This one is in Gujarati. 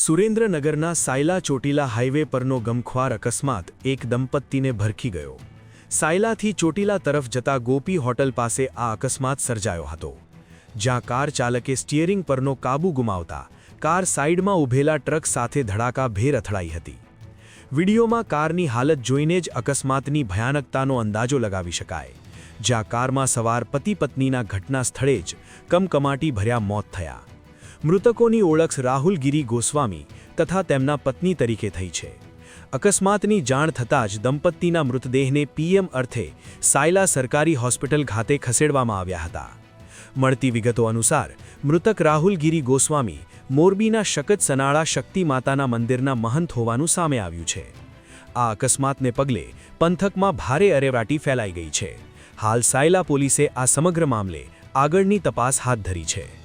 સુરેન્દ્રનગરના સાયલા ચોટીલા હાઈવે પરનો ગમખ્વાર અકસ્માત એક દંપતીને ભરખી ગયો। સાયલાથી ચોટીલા તરફ જતા ગોપી હોટલ પાસે આ અકસ્માત સર્જાયો હતો, જ્યાં કાર ચાલકે સ્ટીયરિંગ પરનો કાબુ ગુમાવતા કાર સાઈડમાં ઊભેલા ટ્રક સાથે ધડાકાભેર અથડાઈ હતી। વિડીયોમાં કારની હાલત જોઈને જ અકસ્માતની ભયાનકતાનો અંદાજો લગાવી શકાય, જ્યાં કારમાં સવાર પતિ-પત્નીના ઘટના સ્થળે જ કમકમાટી ભર્યા મોત થયા। મૃતકોની ઓળખ રાહુલ ગિરી ગોસ્વામી તથા તેમના પત્ની તરીકે થઈ છે। અકસ્માતની જાણ થતાં જ દંપતીના મૃતદેહને પીએમ અર્થે સાયલા સરકારી હોસ્પિટલ ખાતે ખસેડવામાં આવ્યા હતા। મળતી વિગતો અનુસાર મૃતક રાહુલ ગિરી ગોસ્વામી મોરબીના શકત સનાળા શક્તિ માતાના મંદિરના મહંત હોવાનું સામે આવ્યું છે। આ અકસ્માતને પગલે પંથકમાં ભારે અરેરાટી ફેલાઈ ગઈ છે। હાલ સાયલા પોલીસે આ સમગ્ર મામલે આગળની તપાસ હાથ ધરી છે।